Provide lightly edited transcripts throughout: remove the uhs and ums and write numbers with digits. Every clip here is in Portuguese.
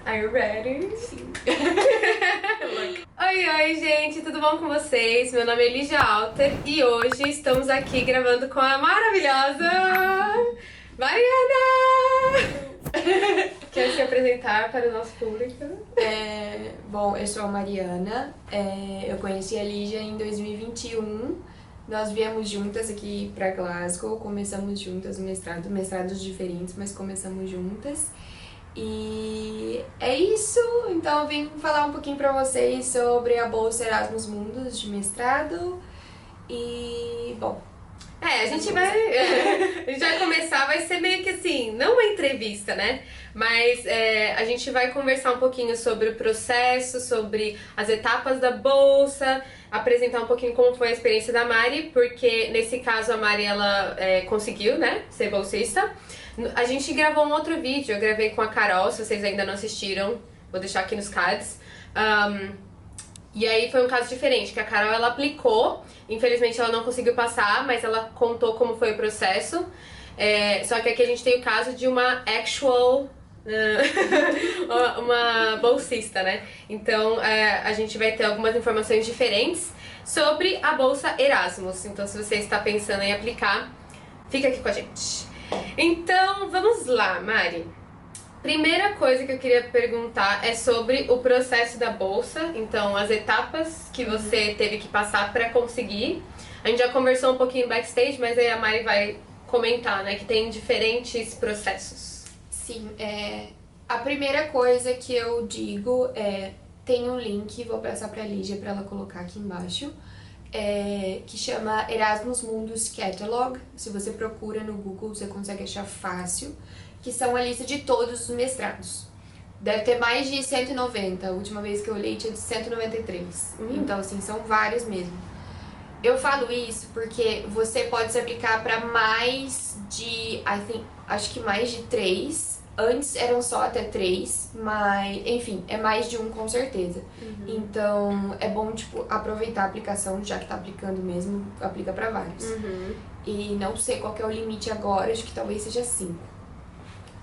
Are you ready? Sim. Oi, gente, tudo bom com vocês? Meu nome é Lígia Alter e hoje estamos aqui gravando com a maravilhosa Mariana! Quer se apresentar para o nosso público? Bom, eu sou a Mariana, eu conheci a Lígia em 2021, nós viemos juntas aqui pra Glasgow, começamos juntas o mestrado, mestrados diferentes, mas começamos juntas. E é isso, então eu vim falar um pouquinho pra vocês sobre a Bolsa Erasmus Mundus de mestrado e, bom... A gente vai começar, vai ser meio que assim, não uma entrevista, né? Mas a gente vai conversar um pouquinho sobre o processo, sobre as etapas da bolsa, apresentar um pouquinho como foi a experiência da Mari, porque nesse caso a Mari, ela conseguiu, né, ser bolsista. A gente gravou um outro vídeo, eu gravei com a Carol, se vocês ainda não assistiram, vou deixar aqui nos cards. E aí foi um caso diferente, que a Carol, ela aplicou, infelizmente ela não conseguiu passar, mas ela contou como foi o processo. Só que aqui a gente tem o caso de uma actual, uma bolsista, né? Então a gente vai ter algumas informações diferentes sobre a Bolsa Erasmus. Então se você está pensando em aplicar, fica aqui com a gente. Então vamos lá, Mari. Primeira coisa que eu queria perguntar é sobre o processo da bolsa, então as etapas que você teve que passar para conseguir. A gente já conversou um pouquinho backstage, mas aí a Mari vai comentar, né, que tem diferentes processos. Sim, a primeira coisa que eu digo tem um link, vou passar pra Lígia pra ela colocar aqui embaixo, que chama Erasmus Mundus Catalog. Se você procura no Google, você consegue achar fácil, que são a lista de todos os mestrados. Deve ter mais de 190, a última vez que eu olhei tinha de 193. Então, assim, são vários mesmo. Eu falo isso porque você pode se aplicar para mais de, acho que mais de 3. Antes eram só até 3, mas, enfim, é mais de um com certeza. Então, é bom, tipo, aproveitar a aplicação, já que tá aplicando mesmo, aplica para vários. E não sei qual que é o limite agora, acho que talvez seja 5.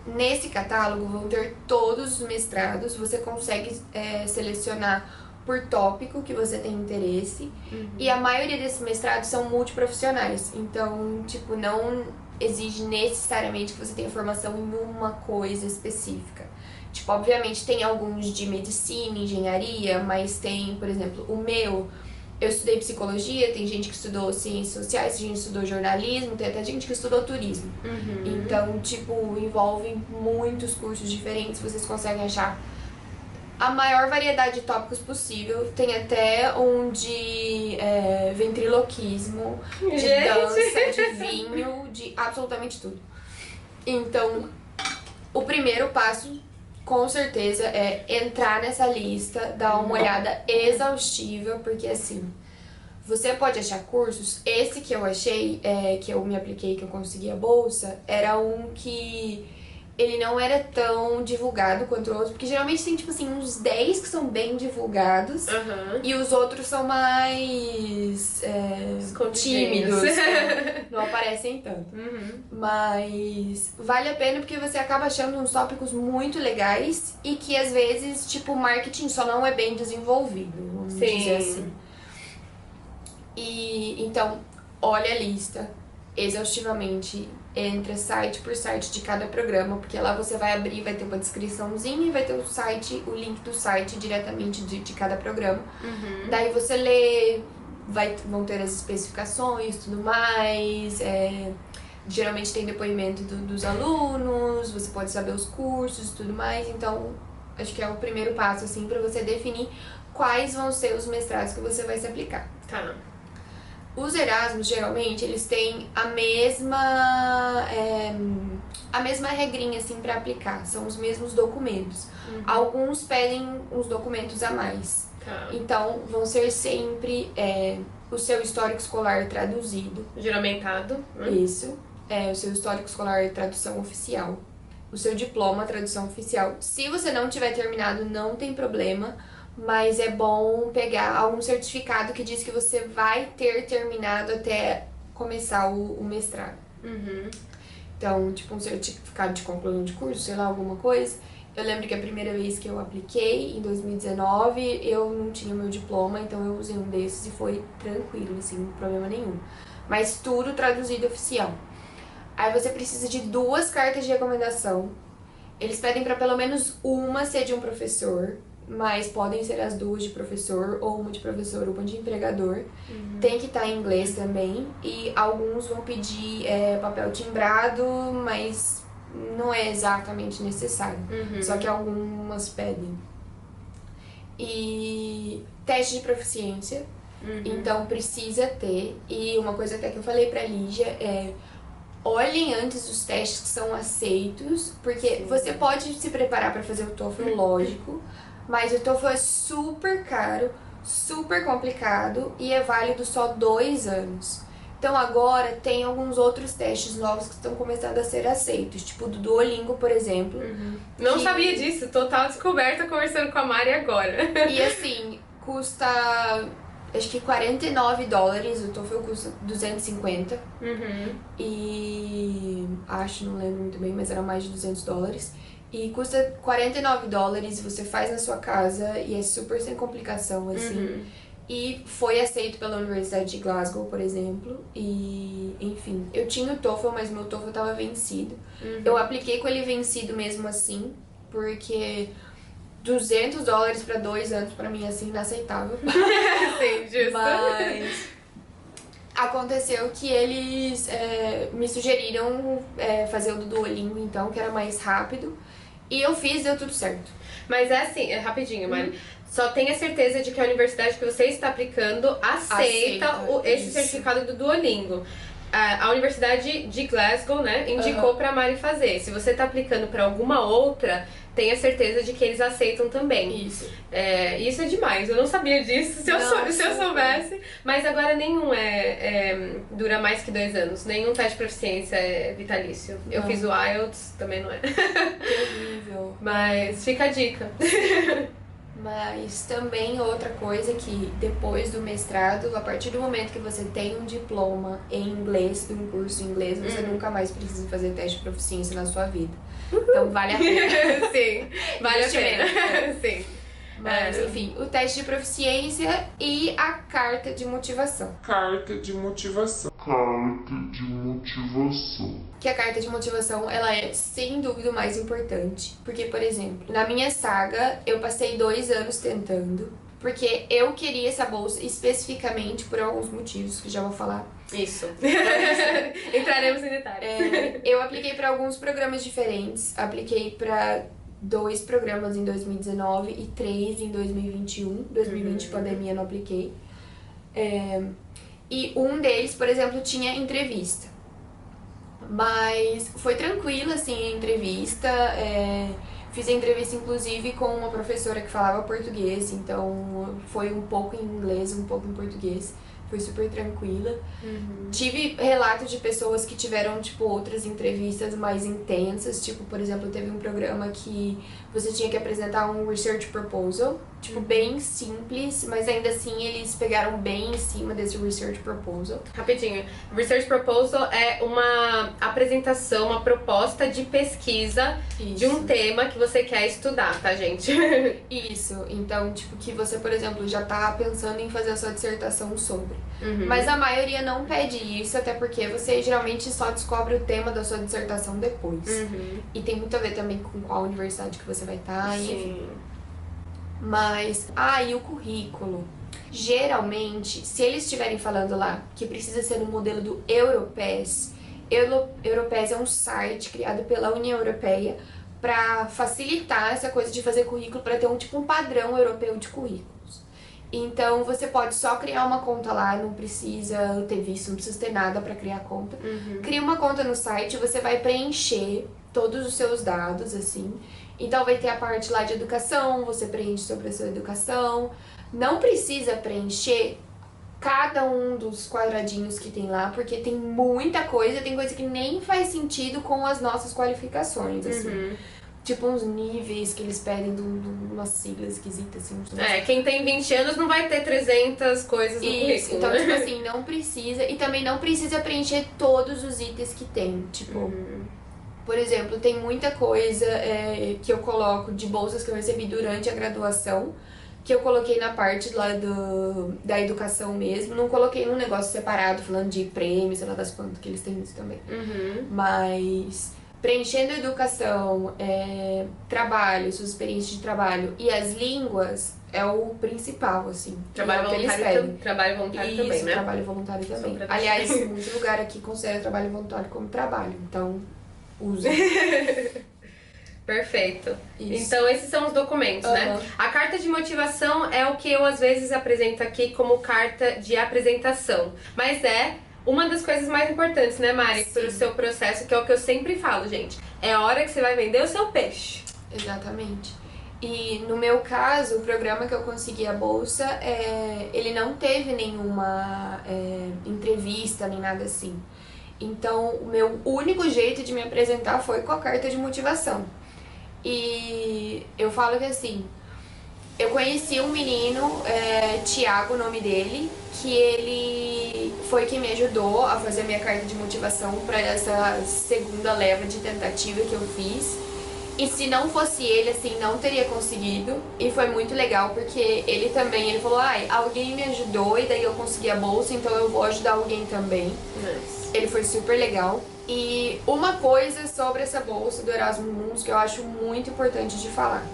Nesse catálogo vão ter todos os mestrados, você consegue selecionar por tópico que você tem interesse. E a maioria desses mestrados são multiprofissionais, então, tipo, não exige necessariamente que você tenha formação em uma coisa específica. Tipo, obviamente tem alguns de medicina, engenharia, mas tem, por exemplo, o meu... Eu estudei psicologia, tem gente que estudou ciências sociais, tem gente que estudou jornalismo, tem até gente que estudou turismo. Então, tipo, envolve muitos cursos diferentes, vocês conseguem achar a maior variedade de tópicos possível. Tem até um de ventriloquismo, de dança, de vinho, de absolutamente tudo. Então, o primeiro passo, com certeza, é entrar nessa lista, dar uma olhada exaustiva, porque assim, você pode achar cursos. Esse que eu achei, que eu me apliquei, que eu consegui a bolsa, era um que ele não era tão divulgado quanto o outro, porque geralmente tem, tipo assim, uns 10 que são bem divulgados, e os outros são mais tímidos, não aparecem tanto. Mas vale a pena porque você acaba achando uns tópicos muito legais e que às vezes, tipo, o marketing só não é bem desenvolvido, vamos dizer assim. E então, olha a lista exaustivamente, entra site por site de cada programa, porque lá você vai abrir, vai ter uma descriçãozinha e vai ter o site, o link do site diretamente de cada programa. Daí você lê, vão ter as especificações e tudo mais, geralmente tem depoimento dos alunos, você pode saber os cursos e tudo mais, então acho que é o primeiro passo, assim, pra você definir quais vão ser os mestrados que você vai se aplicar. Tá. Os Erasmus, geralmente, eles têm a mesma regrinha, assim, pra aplicar. São os mesmos documentos. Alguns pedem uns documentos a mais. Então, vão ser sempre o seu histórico escolar traduzido. Juramentado. Isso. O seu histórico escolar tradução oficial. O seu diploma, tradução oficial. Se você não tiver terminado, não tem problema. Mas é bom pegar algum certificado que diz que você vai ter terminado até começar o mestrado. Então, tipo um certificado de conclusão de curso, sei lá, alguma coisa. Eu lembro que a primeira vez que eu apliquei, em 2019, eu não tinha meu diploma, então eu usei um desses e foi tranquilo, assim, não problema nenhum. Mas tudo traduzido oficial. Aí você precisa de 2 cartas de recomendação. Eles pedem pra pelo menos uma ser de um professor, mas podem ser as 2 de professor, ou uma de professor, uma de empregador. Tem que estar em inglês também, e alguns vão pedir papel timbrado, mas não é exatamente necessário. Só que algumas pedem. E teste de proficiência, então precisa ter. E uma coisa até que eu falei pra Lígia é: olhem antes os testes que são aceitos, porque você pode se preparar para fazer o TOEFL, lógico, mas o TOEFL é super caro, super complicado e é válido só 2 anos. Então agora tem alguns outros testes novos que estão começando a ser aceitos, tipo do Duolingo, por exemplo. Não sabia disso, total descoberta conversando com a Mari agora. E assim, custa acho que $49, o TOEFL custa 250. E acho, não lembro muito bem, mas era mais de $200. E custa $49, você faz na sua casa e é super sem complicação, assim. E foi aceito pela Universidade de Glasgow, por exemplo. E, enfim, eu tinha o TOEFL, mas meu TOEFL tava vencido. Eu apliquei com ele vencido mesmo assim, porque $200 pra 2 anos pra mim, assim, inaceitável. Sim, justo. Mas aconteceu que eles me sugeriram fazer o do Duolingo, então, que era mais rápido. E eu fiz, deu tudo certo. Mas é assim, rapidinho, Mari. Só tenha certeza de que a universidade que você está aplicando aceita esse certificado do Duolingo. A Universidade de Glasgow, né, indicou pra Mari fazer. Se você tá aplicando pra alguma outra, tenha certeza de que eles aceitam também. Isso. Isso é demais, eu não sabia disso, se eu soubesse. Mas agora nenhum dura mais que 2 anos. Nenhum teste de proficiência é vitalício. Não. Eu fiz o IELTS, também não é. Terrível. Mas fica a dica. Mas também outra coisa que depois do mestrado, a partir do momento que você tem um diploma em inglês, um curso em inglês, você nunca mais precisa fazer teste de proficiência na sua vida. Então vale a pena. Sim, vale a pena. Sim. Mas enfim, o teste de proficiência e a carta de motivação. Carta de motivação. Que a carta de motivação, ela é sem dúvida o mais importante. Porque, por exemplo, na minha saga, eu passei 2 anos tentando. Porque eu queria essa bolsa especificamente por alguns motivos que já vou falar. Isso. Entraremos em detalhes. Eu apliquei para alguns programas diferentes. Apliquei para 2 programas em 2019 e 3 em 2021. 2020, pandemia, não apliquei. E um deles, por exemplo, tinha entrevista. Mas foi tranquila, assim, a entrevista. Fiz a entrevista, inclusive, com uma professora que falava português. Então, foi um pouco em inglês, um pouco em português. Foi super tranquila. Tive relatos de pessoas que tiveram, tipo, outras entrevistas mais intensas. Tipo, por exemplo, teve um programa que você tinha que apresentar um research proposal. Tipo, bem simples, mas ainda assim eles pegaram bem em cima desse research proposal. Rapidinho. Research proposal é uma apresentação, uma proposta de pesquisa de um tema que você quer estudar, tá, gente? Isso. Então, tipo, que você, por exemplo, já tá pensando em fazer a sua dissertação sobre. Mas a maioria não pede isso, até porque você geralmente só descobre o tema da sua dissertação depois. E tem muito a ver também com qual universidade que você vai estar, enfim. Mas, e o currículo? Geralmente, se eles estiverem falando lá que precisa ser no modelo do Europass, Europass é um site criado pela União Europeia para facilitar essa coisa de fazer currículo, para ter um padrão europeu de currículos. Então, você pode só criar uma conta lá, não precisa ter visto, não precisa ter nada para criar conta. Cria uma conta no site, você vai preencher todos os seus dados, assim. Então vai ter a parte lá de educação, você preenche sobre a sua educação. Não precisa preencher cada um dos quadradinhos que tem lá, porque tem muita coisa, tem coisa que nem faz sentido com as nossas qualificações, assim. Tipo uns níveis que eles pedem de umas siglas esquisitas, assim. Quem tem 20 anos não vai ter 300 coisas no currículo. Então, tipo assim, não precisa. E também não precisa preencher todos os itens que tem, tipo... Por exemplo, tem muita coisa que eu coloco de bolsas que eu recebi durante a graduação, que eu coloquei na parte lá da educação mesmo. Não coloquei num negócio separado, falando de prêmios, sei lá das quantas, que eles têm isso também. Mas preenchendo a educação, trabalho, suas experiências de trabalho e as línguas é o principal, assim. Trabalho voluntário, trabalho voluntário isso, também, né? Trabalho voluntário também. Aliás, muito lugar aqui considera trabalho voluntário como trabalho, então usa. Perfeito. Isso. Então, esses são os documentos, né? A carta de motivação é o que eu, às vezes, apresento aqui como carta de apresentação. Mas é uma das coisas mais importantes, né, Mari? Para o seu processo, que é o que eu sempre falo, gente. É a hora que você vai vender o seu peixe. Exatamente. E no meu caso, o programa que eu consegui a bolsa, ele não teve nenhuma entrevista, nem nada assim. Então, o meu único jeito de me apresentar foi com a carta de motivação. E eu falo que assim, eu conheci um menino, Thiago, o nome dele, que ele foi quem me ajudou a fazer a minha carta de motivação para essa segunda leva de tentativa que eu fiz. E se não fosse ele, assim, não teria conseguido. E foi muito legal, porque ele falou, alguém me ajudou e daí eu consegui a bolsa, então eu vou ajudar alguém também. Nice. Ele foi super legal. E uma coisa sobre essa bolsa do Erasmus Mundus que eu acho muito importante de falar.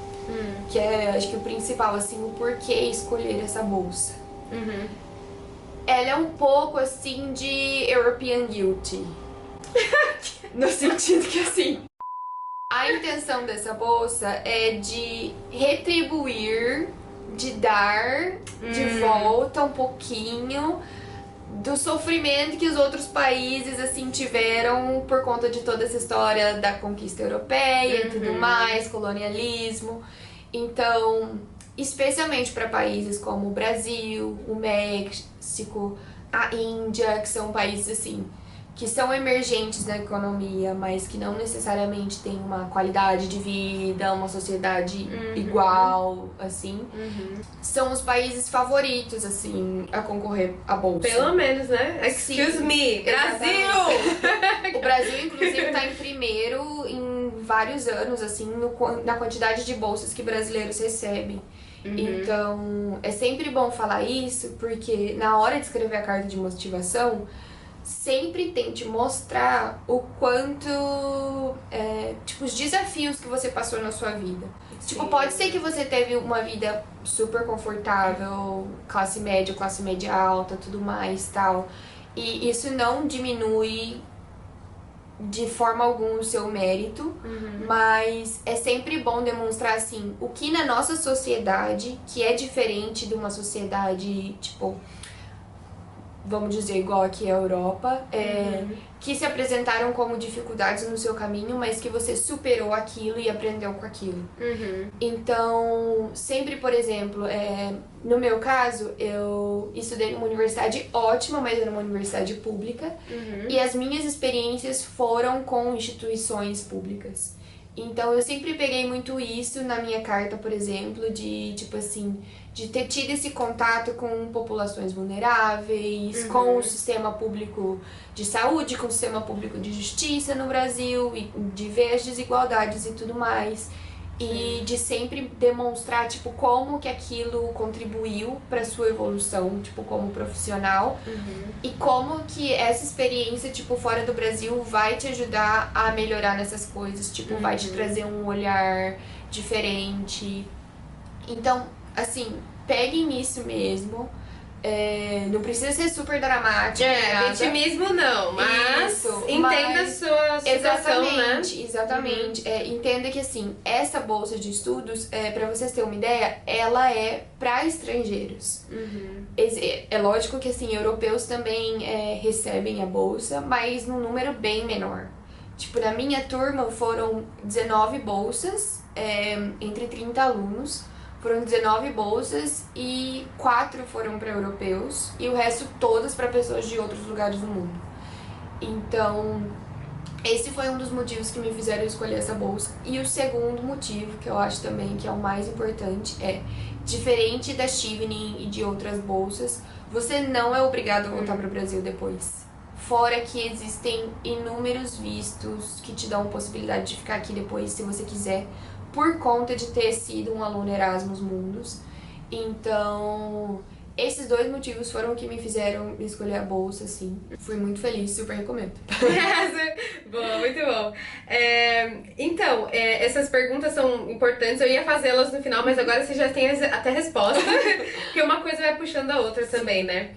Que é, acho que o principal, assim, o porquê escolher essa bolsa. Ela é um pouco, assim, de European Guilty. No sentido que, assim, a intenção dessa bolsa é de retribuir, de dar de volta um pouquinho do sofrimento que os outros países, assim, tiveram por conta de toda essa história da conquista europeia e tudo mais, colonialismo. Então, especialmente para países como o Brasil, o México, a Índia, que são países, assim, que são emergentes na economia, mas que não necessariamente têm uma qualidade de vida, uma sociedade igual, assim. São os países favoritos, assim, a concorrer à bolsa. Pelo menos, né? Excuse me, Brasil! O Brasil, inclusive, está em primeiro em vários anos, assim, na quantidade de bolsas que brasileiros recebem. Então, é sempre bom falar isso, porque na hora de escrever a carta de motivação, sempre tente mostrar o quanto, tipo, os desafios que você passou na sua vida. Sim. Tipo, pode ser que você teve uma vida super confortável, classe média alta, tudo mais, tal. E isso não diminui de forma alguma o seu mérito, mas é sempre bom demonstrar, assim, o que na nossa sociedade, que é diferente de uma sociedade, tipo, vamos dizer, igual aqui a Europa, que se apresentaram como dificuldades no seu caminho, mas que você superou aquilo e aprendeu com aquilo. Então, sempre, por exemplo, no meu caso, eu estudei numa universidade ótima, mas era uma universidade pública, e as minhas experiências foram com instituições públicas. Então, eu sempre peguei muito isso na minha carta, por exemplo, de, tipo assim, de ter tido esse contato com populações vulneráveis, com o sistema público de saúde, com o sistema público de justiça no Brasil, e de ver as desigualdades e tudo mais. E de sempre demonstrar, tipo, como que aquilo contribuiu para sua evolução, tipo, como profissional. E como que essa experiência, tipo, fora do Brasil vai te ajudar a melhorar nessas coisas. Tipo, vai te trazer um olhar diferente. Então, assim, peguem nisso mesmo. Não precisa ser super dramático. Vitimismo não, mas isso, entenda a sua situação, exatamente. Entenda que, assim, essa bolsa de estudos, pra vocês terem uma ideia, ela é pra estrangeiros. É lógico que, assim, europeus também recebem a bolsa, mas num número bem menor. Tipo, na minha turma foram 19 bolsas, entre 30 alunos. Foram 19 bolsas e 4 foram para europeus e o resto todas para pessoas de outros lugares do mundo. Então, esse foi um dos motivos que me fizeram escolher essa bolsa. E o segundo motivo, que eu acho também que é o mais importante, diferente da Chevening e de outras bolsas, você não é obrigado a voltar para o Brasil depois. Fora que existem inúmeros vistos que te dão a possibilidade de ficar aqui depois, se você quiser, por conta de ter sido um aluno Erasmus Mundus. Então, esses dois motivos foram o que me fizeram escolher a bolsa, assim. Fui muito feliz, super recomendo. Bom, muito bom. Então, essas perguntas são importantes, eu ia fazê-las no final, mas agora você já tem até resposta, porque uma coisa vai puxando a outra também, né?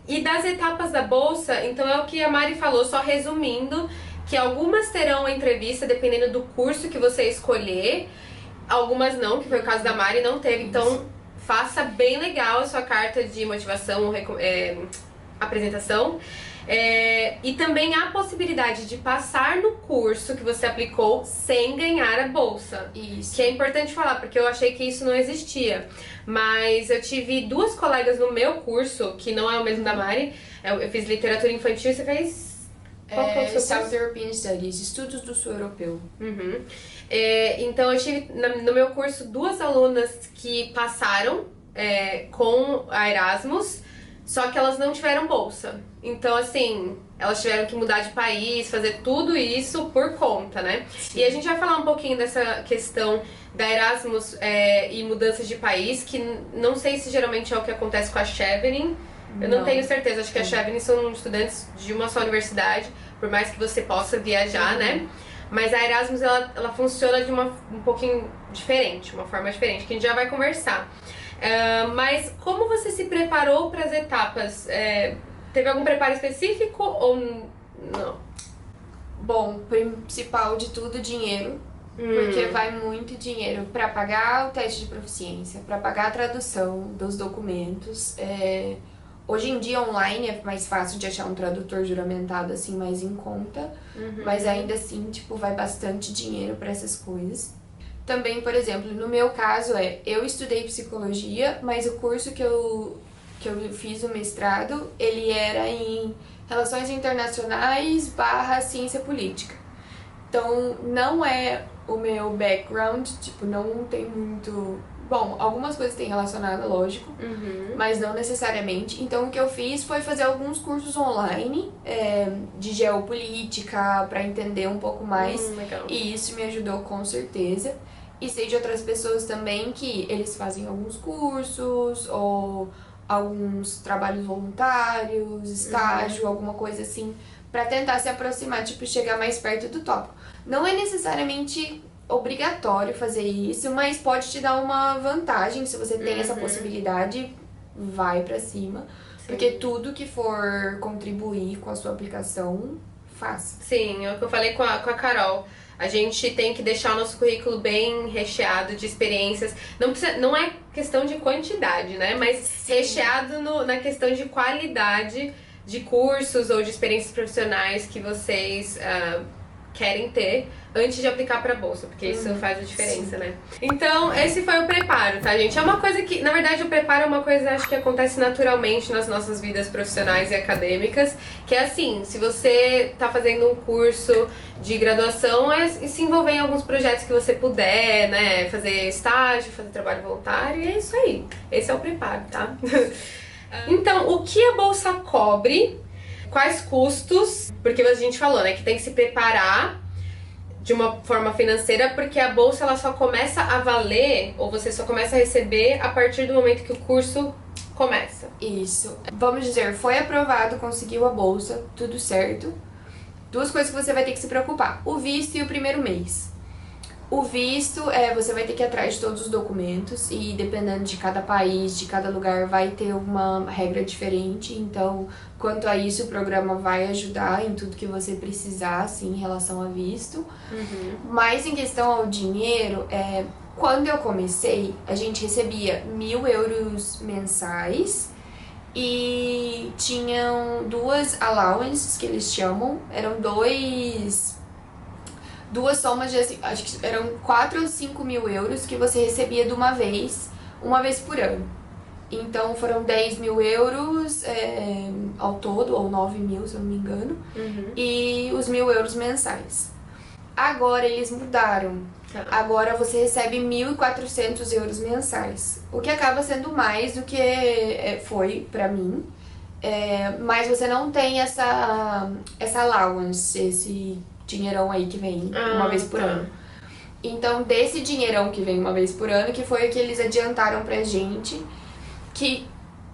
E das etapas da bolsa, então é o que a Mari falou, só resumindo, que algumas terão entrevista dependendo do curso que você escolher, algumas não, que foi o caso da Mari, não teve, então faça bem legal a sua carta de motivação, apresentação. E também há a possibilidade de passar no curso que você aplicou sem ganhar a bolsa. Isso. Que é importante falar, porque eu achei que isso não existia. Mas eu tive duas colegas no meu curso, que não é o mesmo da Mari. Eu fiz literatura infantil e você fez... Qual que é o seu South curso? European Studies, Estudos do Sul Europeu. Uhum. Então eu tive no meu curso duas alunas que passaram com a Erasmus, só que elas não tiveram bolsa. Então, assim, elas tiveram que mudar de país, fazer tudo isso por conta, né? Sim. E a gente vai falar um pouquinho dessa questão da Erasmus e mudanças de país, que não sei se geralmente é o que acontece com a Chevening. Eu não tenho certeza, acho que a Chevening são estudantes de uma só universidade, por mais que você possa viajar, né? Mas a Erasmus, ela funciona de um pouquinho diferente, uma forma diferente, que a gente já vai conversar. Mas como você se preparou para as etapas? Teve algum preparo específico ou não? Bom, principal de tudo, dinheiro. Porque vai muito dinheiro para pagar o teste de proficiência, para pagar a tradução dos documentos. Hoje em dia, online, é mais fácil de achar um tradutor juramentado, assim, mais em conta. Mas ainda assim, tipo, vai bastante dinheiro para essas coisas. Também, por exemplo, no meu caso, eu estudei psicologia, mas o curso que eu fiz o mestrado, ele era em Relações Internacionais / Ciência Política. Então, não é o meu background, tipo, não tem muito... Bom, algumas coisas têm relacionado, lógico, mas não necessariamente. Então, o que eu fiz foi fazer alguns cursos online de geopolítica, para entender um pouco mais. Legal. E isso me ajudou com certeza. E sei de outras pessoas também que eles fazem alguns cursos ou alguns trabalhos voluntários, estágio, alguma coisa assim, pra tentar se aproximar, tipo, chegar mais perto do tópico. Não é necessariamente obrigatório fazer isso, mas pode te dar uma vantagem se você tem essa possibilidade, vai pra cima. Sim. Porque tudo que for contribuir com a sua aplicação, faça. Sim, é o que eu falei com a Carol. A gente tem que deixar o nosso currículo bem recheado de experiências. Não é questão de quantidade, né? Mas sim, recheado na questão de qualidade de cursos ou de experiências profissionais que vocês querem ter antes de aplicar pra bolsa, porque isso faz a diferença, sim, né? Então, esse foi o preparo, tá, gente? É uma coisa que, na verdade, o preparo é uma coisa, acho que acontece naturalmente nas nossas vidas profissionais e acadêmicas, que é assim, se você tá fazendo um curso de graduação, se envolver em alguns projetos que você puder, né? Fazer estágio, fazer trabalho voluntário, e é isso aí. Esse é o preparo, tá? Então, o que a bolsa cobre? Quais custos? Porque a gente falou, né, que tem que se preparar de uma forma financeira, porque a bolsa ela só começa a valer, ou você só começa a receber a partir do momento que o curso começa. Isso. Vamos dizer, foi aprovado, conseguiu a bolsa, tudo certo. Duas coisas que você vai ter que se preocupar: o visto e o primeiro mês. O visto, você vai ter que ir atrás de todos os documentos e dependendo de cada país, de cada lugar, vai ter uma regra diferente. Então, quanto a isso, o programa vai ajudar em tudo que você precisar, assim, em relação a visto. Mas em questão ao dinheiro, quando eu comecei, a gente recebia 1.000 euros mensais e tinham duas allowances, que eles chamam. Eram duas somas de, assim, acho que eram 4 ou 5 mil euros que você recebia de uma vez por ano. Então foram 10 mil euros ao todo, ou 9 mil, se eu não me engano, e os 1.000 euros mensais. Agora eles mudaram. Agora você recebe 1.400 euros mensais, o que acaba sendo mais do que foi pra mim. mas você não tem essa allowance, esse dinheirão aí que vem uma vez por ano. Então, desse dinheirão que vem uma vez por ano, que foi o que eles adiantaram pra gente, que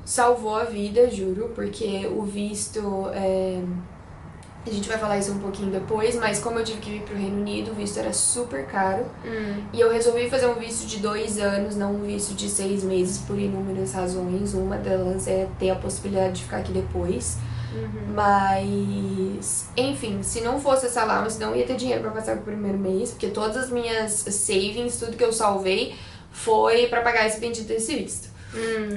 salvou a vida, juro, porque o visto... A gente vai falar isso um pouquinho depois, mas como eu tive que vir pro Reino Unido, o visto era super caro. E eu resolvi fazer um visto de 2 anos, não um visto de 6 meses, por inúmeras razões. Uma delas é ter a possibilidade de ficar aqui depois. Mas, enfim, se não fosse essa allowance, não ia ter dinheiro pra passar o primeiro mês, porque todas as minhas savings, tudo que eu salvei, foi pra pagar esse bendito desse visto.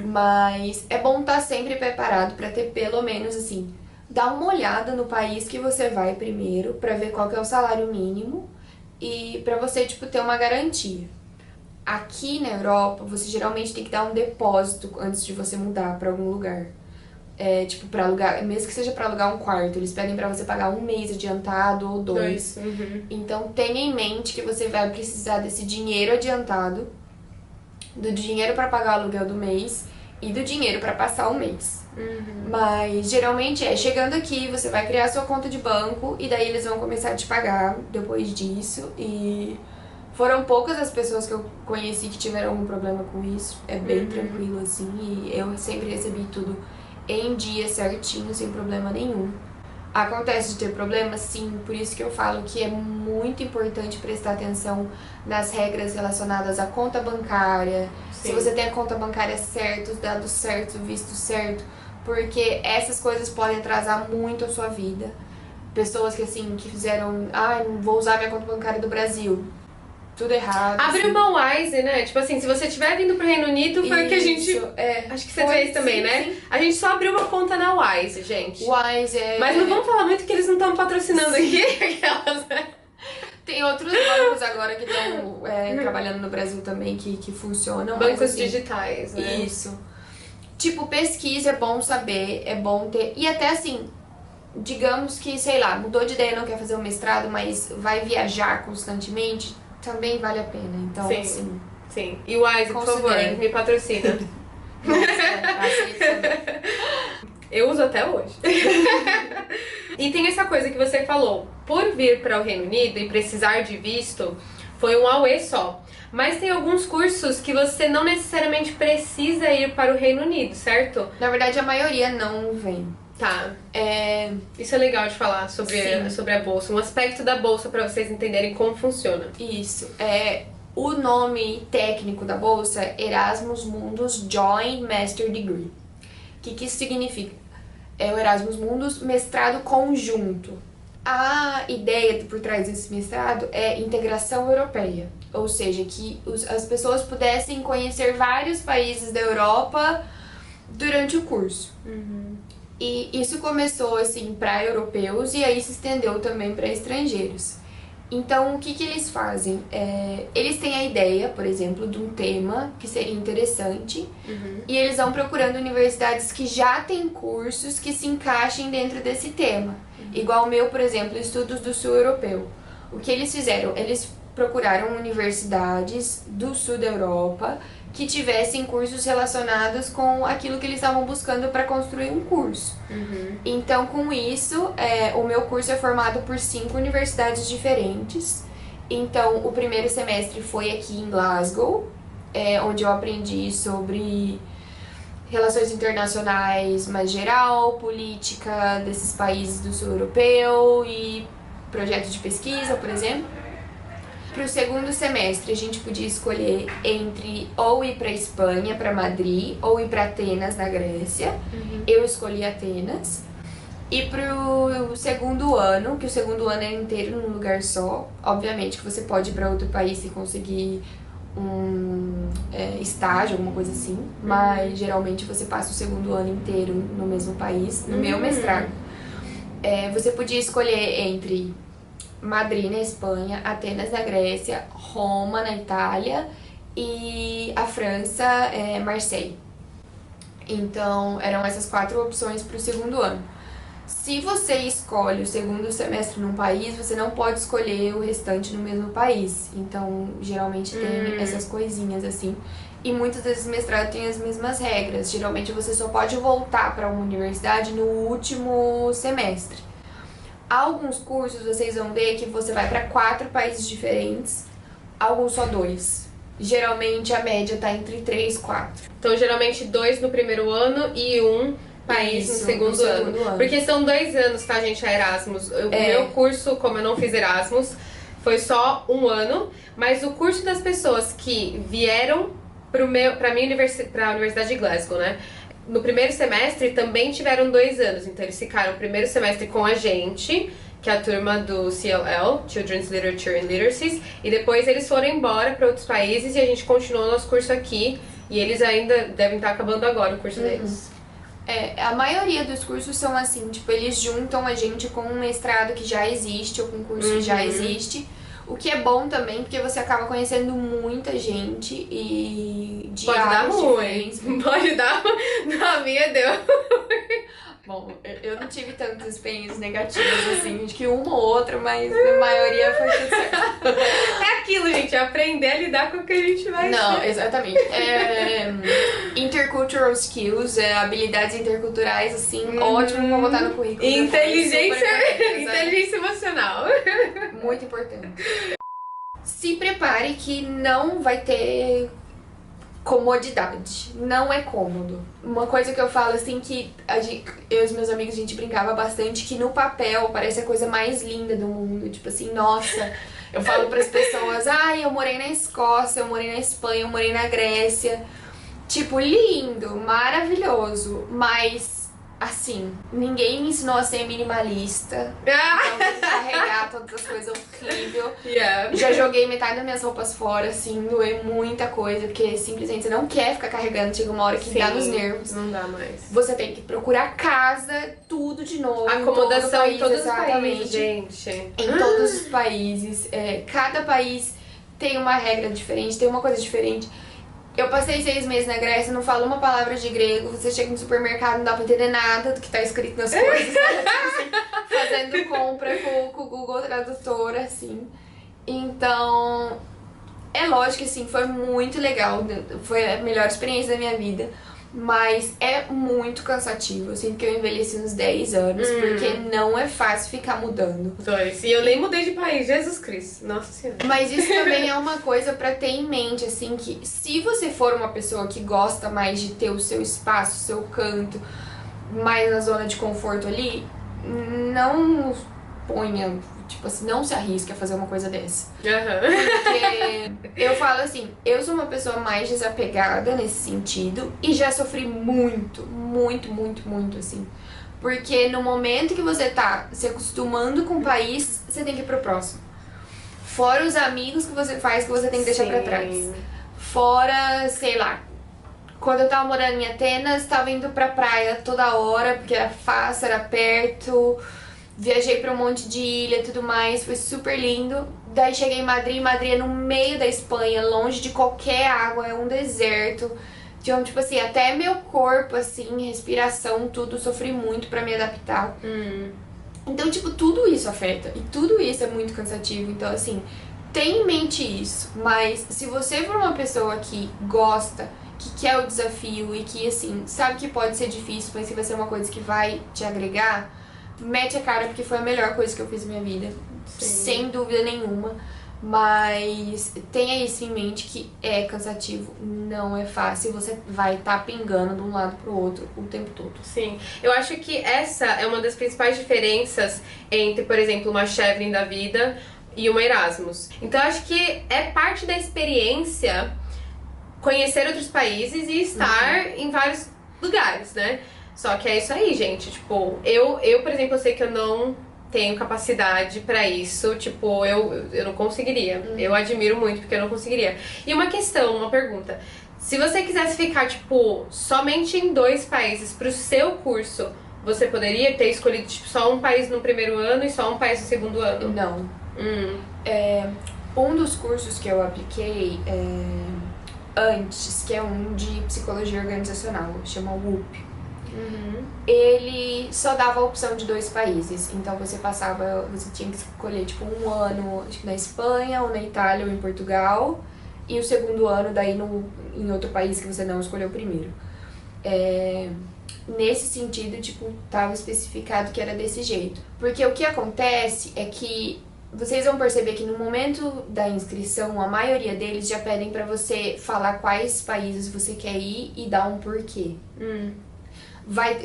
Mas é bom estar sempre preparado pra ter pelo menos, assim... Dá uma olhada no país que você vai primeiro pra ver qual que é o salário mínimo e pra você, tipo, ter uma garantia. Aqui na Europa, você geralmente tem que dar um depósito antes de você mudar pra algum lugar. Tipo, pra alugar, mesmo que seja pra alugar um quarto, eles pedem pra você pagar 1 mês adiantado ou 2. Então, tenha em mente que você vai precisar desse dinheiro adiantado, do dinheiro pra pagar o aluguel do mês e do dinheiro pra passar o mês. Mas geralmente chegando aqui, você vai criar sua conta de banco e daí eles vão começar a te pagar depois disso. E foram poucas as pessoas que eu conheci que tiveram algum problema com isso. É bem tranquilo assim, e eu sempre recebi tudo em dia certinho, sem problema nenhum. Acontece de ter problema? Sim, por isso que eu falo que é muito importante prestar atenção nas regras relacionadas à conta bancária. Se você tem a conta bancária certa, os dados certos, o visto certo, porque essas coisas podem atrasar muito a sua vida. Pessoas que assim, que fizeram, não vou usar minha conta bancária do Brasil. Tudo errado. Abre uma Wise, né? Tipo assim, se você estiver vindo pro Reino Unido, foi o que a gente... Acho que você fez também, né? Sim. A gente só abriu uma conta na Wise, gente. Wise Mas não vamos falar muito que eles não estão patrocinando aqui. Aquelas, né? Tem outros bancos agora que estão trabalhando no Brasil também que funcionam. Bancos mas, assim, digitais, né? Isso. Tipo, pesquisa é bom saber, é bom ter... E até assim, digamos que, sei lá, mudou de ideia, não quer fazer um mestrado, mas vai viajar constantemente, também vale a pena. Então, sim, assim... Sim. E o Wise, por favor, me patrocina. Nossa, eu uso até hoje. E tem essa coisa que você falou. Por vir para o Reino Unido e precisar de visto, foi um auê só. Mas tem alguns cursos que você não necessariamente precisa ir para o Reino Unido, certo? Na verdade, a maioria não vem. Tá. Isso é legal de falar sobre a bolsa. Um aspecto da bolsa para vocês entenderem como funciona. Isso. O nome técnico da bolsa é Erasmus Mundus Joint Master Degree. O que isso significa? É o Erasmus Mundus mestrado conjunto. A ideia por trás desse mestrado é integração europeia. Ou seja, que as pessoas pudessem conhecer vários países da Europa durante o curso. E isso começou assim para europeus e aí se estendeu também para estrangeiros. Então, o que eles fazem? Eles têm a ideia, por exemplo, de um tema que seria interessante e eles vão procurando universidades que já têm cursos que se encaixem dentro desse tema. Igual o meu, por exemplo, Estudos do Sul Europeu. O que eles fizeram? Eles procuraram universidades do sul da Europa que tivessem cursos relacionados com aquilo que eles estavam buscando para construir um curso. Então, com isso, o meu curso é formado por 5 universidades diferentes. Então, o primeiro semestre foi aqui em Glasgow, onde eu aprendi sobre relações internacionais mais geral, política desses países do sul europeu e projetos de pesquisa, por exemplo. Para o segundo semestre, a gente podia escolher entre ou ir para Espanha, para Madrid, ou ir para Atenas, na Grécia. Eu escolhi Atenas. E para o segundo ano, que o segundo ano é inteiro num lugar só, obviamente que você pode ir para outro país se conseguir um estágio, alguma coisa assim, mas geralmente você passa o segundo ano inteiro no mesmo país, no meu mestrado. Você podia escolher entre Madrid, na Espanha, Atenas, na Grécia, Roma, na Itália e a França, Marseille. Então, eram essas 4 opções para o segundo ano. Se você escolhe o segundo semestre num país, você não pode escolher o restante no mesmo país. Então, geralmente tem essas coisinhas assim. E muitas vezes o mestrado tem as mesmas regras. Geralmente você só pode voltar para uma universidade no último semestre. Alguns cursos vocês vão ver que você vai para 4 países diferentes, alguns só 2. Geralmente a média tá entre 3 e 4. Então, geralmente 2 no primeiro ano e 1 país Isso, no segundo ano. Porque são 2 anos, tá, gente, a Erasmus. O meu curso, como eu não fiz Erasmus, foi só 1 ano. Mas o curso das pessoas que vieram pra Universidade de Glasgow, né? No primeiro semestre também tiveram 2 anos. Então, eles ficaram o primeiro semestre com a gente, que é a turma do CLL, Children's Literature and Literacies. E depois eles foram embora para outros países e a gente continuou nosso curso aqui. E eles ainda devem estar acabando agora o curso deles. A maioria dos cursos são assim, tipo, eles juntam a gente com um mestrado que já existe ou com um curso que já existe. O que é bom também, porque você acaba conhecendo muita gente e de Pode dar áreas ruim. diferentes. Pode dar. Na minha deu. Bom, eu não tive tantas experiências negativas assim, acho que uma ou outra, mas a maioria foi tudo certo. É aquilo, gente, aprender a lidar com o que a gente vai Não, ser. exatamente. Intercultural skills, habilidades interculturais, assim, ótimo pra botar no currículo. Inteligência Inteligência emocional. muito importante. Se prepare que não vai ter comodidade. Não é cômodo. Uma coisa que eu falo assim que eu e os meus amigos a gente brincava bastante que no papel parece a coisa mais linda do mundo. Tipo assim, nossa, eu falo pras pessoas, eu morei na Escócia, eu morei na Espanha, eu morei na Grécia. Tipo, lindo, maravilhoso, mas assim, ninguém me ensinou a ser minimalista. Então tem que carregar todas as coisas horrível. Já joguei metade das minhas roupas fora, assim, doeu muita coisa, porque simplesmente você não quer ficar carregando, chega uma hora que dá nos nervos. Não dá mais. Você tem que procurar casa, tudo de novo. Acomodação em todos os exatamente. países, gente. Em todos os países. Cada país tem uma regra diferente, tem uma coisa diferente. Eu passei 6 meses na Grécia, não falo uma palavra de grego, você chega no supermercado, não dá pra entender nada do que tá escrito nas coisas, né? Assim, fazendo compra com o Google Tradutor, assim. Então, é lógico que assim, foi muito legal, foi a melhor experiência da minha vida, mas é muito cansativo. Eu sinto que eu envelheci uns 10 anos, porque não é fácil ficar mudando. 2. E eu nem mudei de país, Jesus Cristo. Nossa Senhora. Mas isso também é uma coisa pra ter em mente, assim, que se você for uma pessoa que gosta mais de ter o seu espaço, o seu canto, mais na zona de conforto ali, não ponha, tipo assim, não se arrisque a fazer uma coisa dessa. Porque eu falo assim, eu sou uma pessoa mais desapegada nesse sentido e já sofri muito, assim. Porque no momento que você tá se acostumando com o país, você tem que ir pro próximo. Fora os amigos que você faz que você tem que deixar pra trás. Fora, sei lá, quando eu tava morando em Atenas, tava indo pra praia toda hora, porque era fácil, era perto. Viajei pra um monte de ilha e tudo mais, foi super lindo. Daí cheguei em Madrid, Madrid é no meio da Espanha, longe de qualquer água, é um deserto. Então, tipo assim, até meu corpo, assim, respiração, tudo, sofri muito pra me adaptar. Então, tipo, tudo isso afeta. E tudo isso é muito cansativo. Então, assim, tenha em mente isso. Mas se você for uma pessoa que gosta, que quer o desafio e que, assim, sabe que pode ser difícil, mas que vai ser uma coisa que vai te agregar, mete a cara, porque foi a melhor coisa que eu fiz na minha vida. Sem dúvida nenhuma. Mas tenha isso em mente que é cansativo, não é fácil, você vai estar pingando de um lado pro outro o tempo todo. Sim, eu acho que essa é uma das principais diferenças entre, por exemplo, uma Chevron da vida e uma Erasmus. Então eu acho que é parte da experiência conhecer outros países e estar em vários lugares, né? Só que é isso aí, gente, tipo, eu por exemplo, eu sei que eu não tenho capacidade pra isso, tipo, eu não conseguiria. Eu admiro muito, porque eu não conseguiria. E uma pergunta. Se você quisesse ficar, tipo, somente em 2 países pro seu curso, você poderia ter escolhido, tipo, só um país no primeiro ano e só um país no segundo ano? Não. Um dos cursos que eu apliquei antes, que é um de psicologia organizacional, chama WUP. ele só dava a opção de 2 países. Então você tinha que escolher tipo um ano, acho que na Espanha, ou na Itália, ou em Portugal, e o segundo ano daí em outro país que você não escolheu primeiro. Nesse sentido, tipo, tava especificado que era desse jeito. Porque o que acontece é que vocês vão perceber que no momento da inscrição, a maioria deles já pedem pra você falar quais países você quer ir e dar um porquê.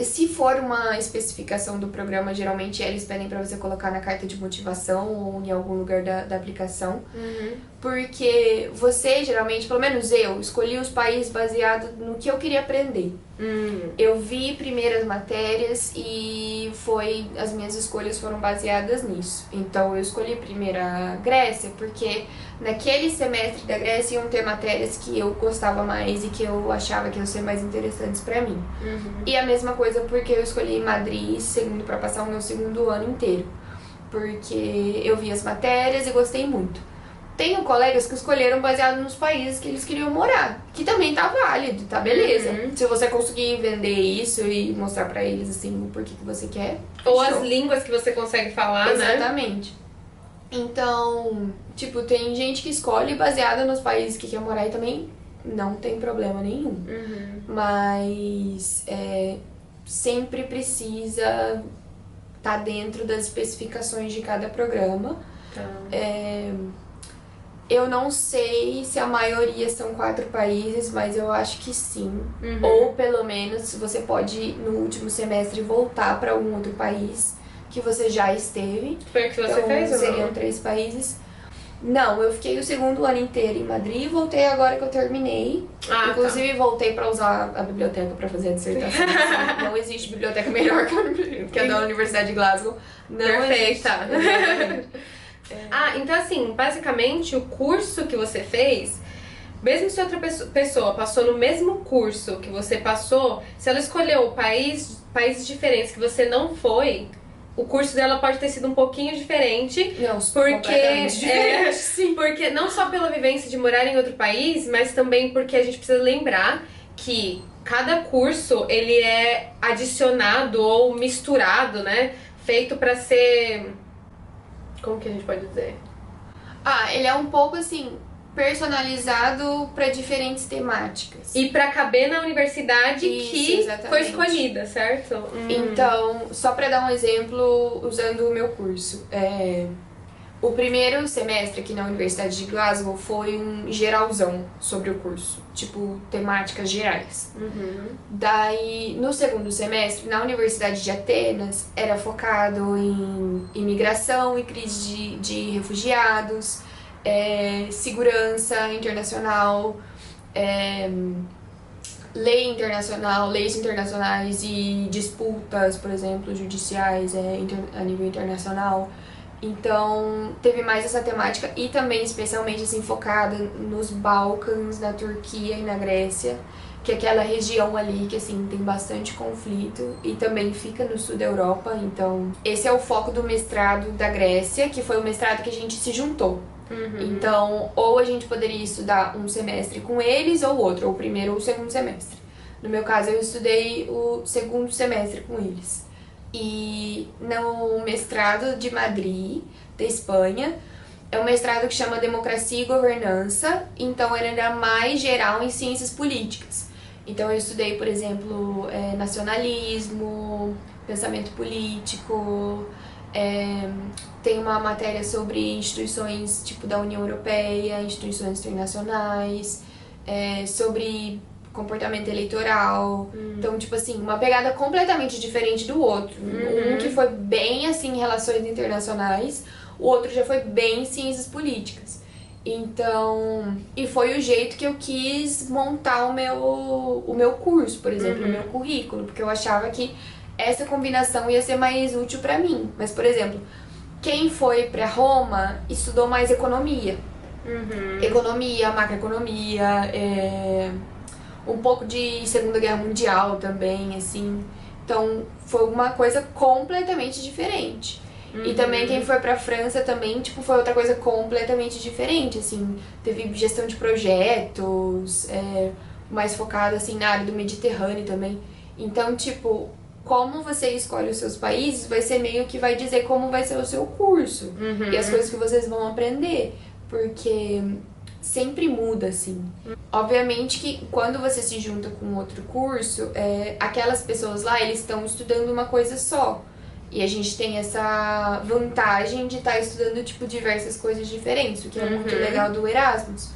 Se for uma especificação do programa, geralmente eles pedem pra você colocar na carta de motivação ou em algum lugar da aplicação. Porque você, geralmente, pelo menos eu, escolhi os países baseado no que eu queria aprender. Eu vi primeiras matérias e as minhas escolhas foram baseadas nisso. Então eu escolhi primeiro a Grécia porque naquele semestre da Grécia iam ter matérias que eu gostava mais e que eu achava que iam ser mais interessantes pra mim. E a mesma coisa porque eu escolhi Madrid pra passar o meu segundo ano inteiro. Porque eu vi as matérias e gostei muito. Tenho colegas que escolheram baseado nos países que eles queriam morar, que também tá válido, tá beleza. Se você conseguir vender isso e mostrar pra eles, assim, o porquê que você quer. Ou as línguas que você consegue falar, Exatamente. Então, tipo, tem gente que escolhe baseada nos países que quer morar e também não tem problema nenhum. Mas sempre precisa tá dentro das especificações de cada programa. Eu não sei se a maioria são 4 países, mas eu acho que sim. Ou pelo menos você pode, no último semestre, voltar para um outro país que você já esteve. Foi o que você então, fez ou seriam não? 3 países. Não, eu fiquei o segundo ano inteiro em Madrid e voltei agora que eu terminei. Inclusive, voltei para usar a biblioteca para fazer a dissertação. Assim, não existe biblioteca melhor que a da Universidade de Glasgow. Não Perfeita. existe. Então assim, basicamente o curso que você fez, mesmo se outra pessoa passou no mesmo curso que você passou, se ela escolheu países diferentes que você não foi, o curso dela pode ter sido um pouquinho diferente. Não, porque sim. porque não só pela vivência de morar em outro país, mas também porque a gente precisa lembrar que cada curso ele é adicionado ou misturado, né? Feito pra ser... Como que a gente pode dizer? Ele é um pouco assim, personalizado para diferentes temáticas. E pra caber na universidade Isso, que exatamente. foi escolhida, certo? Então, só para dar um exemplo, usando o meu curso. O primeiro semestre aqui na Universidade de Glasgow foi um geralzão sobre o curso. Tipo, temáticas gerais. Daí, no segundo semestre, na Universidade de Atenas, era focado em imigração e crise de refugiados, segurança internacional, leis internacionais e disputas, por exemplo, judiciais a nível internacional. Então, teve mais essa temática e também especialmente assim, focada nos Balcãs, na Turquia e na Grécia, que é aquela região ali que assim, tem bastante conflito e também fica no sul da Europa. Então, esse é o foco do mestrado da Grécia, que foi o mestrado que a gente se juntou. Então, ou a gente poderia estudar um semestre com eles ou outro, ou o primeiro ou o segundo semestre. No meu caso, eu estudei o segundo semestre com eles. E no mestrado de Madrid, da Espanha, é um mestrado que chama Democracia e Governança, então ele era mais geral em ciências políticas. Então eu estudei, por exemplo, nacionalismo, pensamento político, tem uma matéria sobre instituições tipo da União Europeia, instituições internacionais, sobre comportamento eleitoral. Então, tipo assim, uma pegada completamente diferente do outro. Um que foi bem, assim, relações internacionais, o outro já foi bem ciências políticas. Então, e foi o jeito que eu quis montar o meu curso, por exemplo, o meu currículo, porque eu achava que essa combinação ia ser mais útil pra mim. Mas, por exemplo, quem foi pra Roma estudou mais economia. Economia, macroeconomia, um pouco de Segunda Guerra Mundial também, assim. Então, foi uma coisa completamente diferente. E também quem foi pra França também, tipo, foi outra coisa completamente diferente, assim. Teve gestão de projetos, mais focada, assim, na área do Mediterrâneo também. Então, tipo, como você escolhe os seus países vai ser meio que vai dizer como vai ser o seu curso e as coisas que vocês vão aprender, porque sempre muda, assim. Obviamente que quando você se junta com outro curso, aquelas pessoas lá, eles estão estudando uma coisa só. E a gente tem essa vantagem de estar estudando, tipo, diversas coisas diferentes, o que é muito legal do Erasmus.